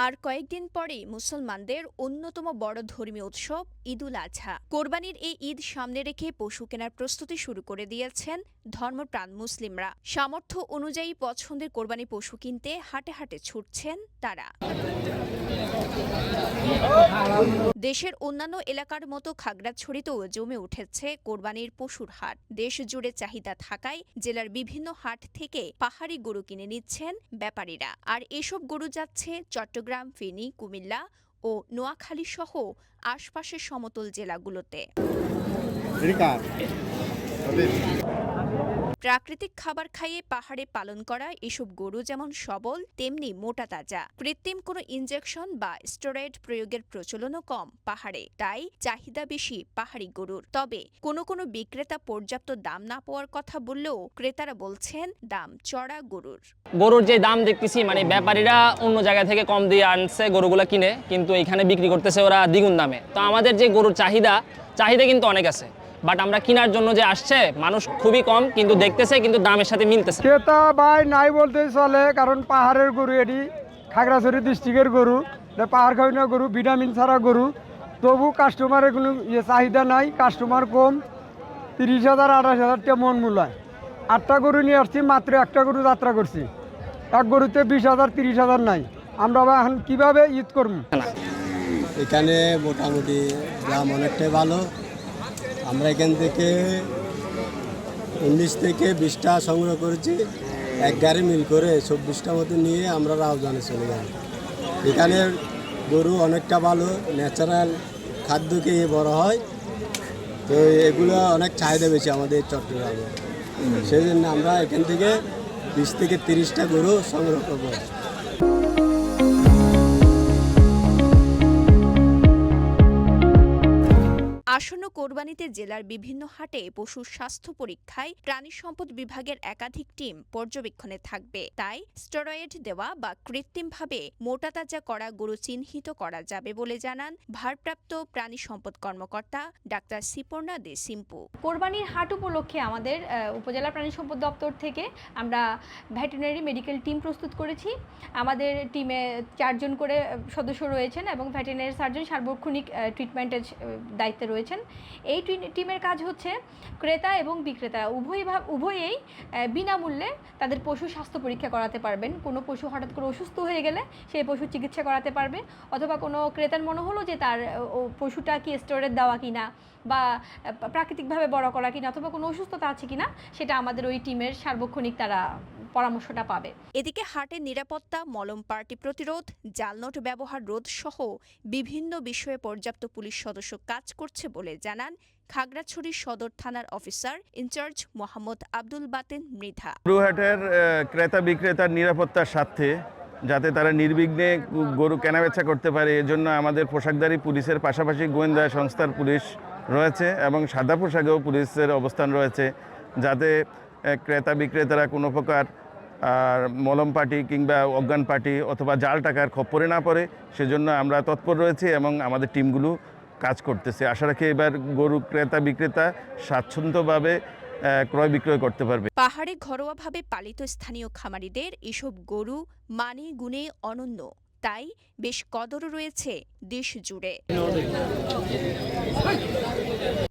আর কয়েকদিন পরেই মুসলমানদের অন্যতম বড় ধর্মীয় উৎসব ঈদুল আজহা। কোরবানির এই ঈদ সামনে রেখে পশু কেনার প্রস্তুতি শুরু করে দিয়েছেন ধর্মপ্রাণ মুসলিমরা। সামর্থ্য অনুযায়ী পছন্দের কোরবানি পশু কিনতে হাটে হাটে ছুটছেন তারা। দেশের অন্যান্য এলাকার মতো খাগড়াছড়িতেও জমে উঠেছে কোরবানির পশুর হাট। দেশ জুড়ে চাহিদা থাকায় জেলার বিভিন্ন হাট থেকে পাহাড়ি গরু কিনে নিচ্ছেন ব্যাপারীরা। আর এসব গরু যাচ্ছে চট্টগ্রাম, ফেনী, কুমিল্লা ও নোয়াখালী সহ আশপাশের সমতল জেলাগুলোতে। প্রাকৃতিক খাবার খাইয়ে পাহাড়ে পালন করা এসব গরু যেমন সবল তেমনি মোটা তাজা। কৃত্রিম কোনো ইনজেকশন বা স্টেরয়েড প্রয়োগের প্রচলনও কম পাহাড়ে, তাই চাহিদা বেশি পাহাড়ি গরুর। তবে কোনো বিক্রেতা পর্যাপ্ত দাম না পাওয়ার কথা বললেও ক্রেতারা বলছেন দাম চড়া গরুর যে দাম দেখতেছি, ব্যাপারীরা অন্য জায়গা থেকে কম দিয়ে আনছে গরুগুলো কিনে, কিন্তু এখানে বিক্রি করতেছে ওরা দ্বিগুণ দামে। তো আমাদের যে গরুর চাহিদা কিন্তু অনেক আছে, বাট আমরা কেনার জন্য যে আসছে মানুষ খুবই কম, কিন্তু দেখতেছে, কিন্তু দামের সাথে মিলতেছে। ক্রেতা ভাই নাই বলতেই চলে, কারণ পাহাড়ের গরু, এটি খাগড়াছড়ি ডিস্ট্রিক্টের গরু, পাহাড় খাওয়ানো গরু, ভিটামিন ছাড়া গরু। তবু কাস্টমারের কোনো চাহিদা নাই, কাস্টমার কম। 30,000 28,000 টাকা মন মূলায় 8টা গরু নিয়ে আসছি, মাত্র একটা গরু যাত্রা করছি। এক গরুতে 20,000 30,000 নাই। আমরা এখন কীভাবে ঈদ করব? এখানে মোটামুটি দাম অনেকটাই ভালো। আমরা এখান থেকে 19 থেকে 20টা সংগ্রহ করেছি, এক গাড়ি মিল করে 24টা মতো নিয়ে আমরা রাউজানে চলে যাই। এখানের গরু অনেকটা ভালো, ন্যাচারাল খাদ্য খেয়ে বড় হয়, তো এগুলো অনেক চাহিদা বেশি আমাদের চট্টগ্রামে। সেই জন্য আমরা এখান থেকে 20 থেকে 30টা গরু সংগ্রহ করবো। আসন্ন কোরবানিতে জেলার বিভিন্ন হাটে পশুর স্বাস্থ্য পরীক্ষায় প্রাণী সম্পদ বিভাগের একাধিক টিম পর্যবেক্ষণে থাকবে। তাই স্টেরয়েড দেওয়া বা কৃত্রিমভাবে মোটা তাজা করা গরু চিহ্নিত করা যাবে বলে জানান ভারপ্রাপ্ত প্রাণী সম্পদ কর্মকর্তা ডাক্তার সিপর্ণা দে সিম্পু। কোরবানির হাট উপলক্ষে আমাদের উপজেলা প্রাণী সম্পদ দপ্তর থেকে আমরা ভেটেরিনারি মেডিকেল টিম প্রস্তুত করেছি। আমাদের টিমে 4 জন করে সদস্য রয়েছেন এবং ভেটেরিনারি সার্জন সার্বক্ষণিক ট্রিটমেন্টের দায়িত্বে রয়েছেন। এই টিমের কাজ হচ্ছে ক্রেতা এবং বিক্রেতা উভয়েই বিনামূল্যে তাদের পশু স্বাস্থ্য পরীক্ষা করাতে পারবেন। কোনো পশু হঠাৎ করে অসুস্থ হয়ে গেলে সেই পশু চিকিৎসা করাতে পারবে, অথবা কোনো ক্রেতার মনে হলো যে তার পশুটা কি স্টেরয়েড দেওয়া কিনা বা প্রাকৃতিকভাবে বড় করা কিনা, অথবা কোনো অসুস্থতা আছে কিনা, সেটা আমাদের ওই টিমের সার্বক্ষণিক তারা পরামর্শটা পাবে। এদিকে হাটের নিরাপত্তা, মলম পার্টি প্রতিরোধ, জালনোট ব্যবহার রোধ সহ বিভিন্ন বিষয়ে পর্যাপ্ত পুলিশ সদস্য কাজ করছে বলে জানান খাগড়াছড়ি সদর থানার অফিসার ইনচার্জ মোহাম্মদ আব্দুল বাতেন মৃধা। গরুহাটের ক্রেতা বিক্রেতার নিরাপত্তার স্বার্থে যাতে তারা নির্বিঘ্নে গরু কেনাবেচা করতে পারে, এজন্য আমাদের পোশাকধারী পুলিশের পাশাপাশি গোয়েন্দা সংস্থার পুলিশ রয়েছে এবং সাদা পোশাকেও পুলিশের অবস্থান রয়েছে, যাতে ক্রেতা বিক্রেতারা কোনো প্রকার মলম পার্টি কিংবা অজ্ঞান পার্টি অথবা জাল টাকার খপ্পরে না পড়ে, সেজন্য আমরা তৎপর রয়েছি এবং আমাদের টিমগুলো কাজ করতেছে। আশা রাখি এবার গরু ক্রেতা বিক্রেতা স্বাচ্ছন্দ্যভাবে ক্রয় বিক্রয় করতে পারবে। পাহাড়ে ঘরোয়াভাবে পালিত স্থানীয় খামারিদের এসব গরু মানে গুণে অনন্য, তাই বেশ কদর রয়েছে দেশ জুড়ে।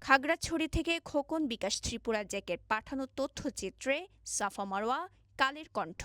খাগড়াছড়ি থেকে খোকন বিকাশ ত্রিপুরা জ্যাকের পাঠানো তথ্যচিত্রে সাফা মারওয়া, কালের কণ্ঠ।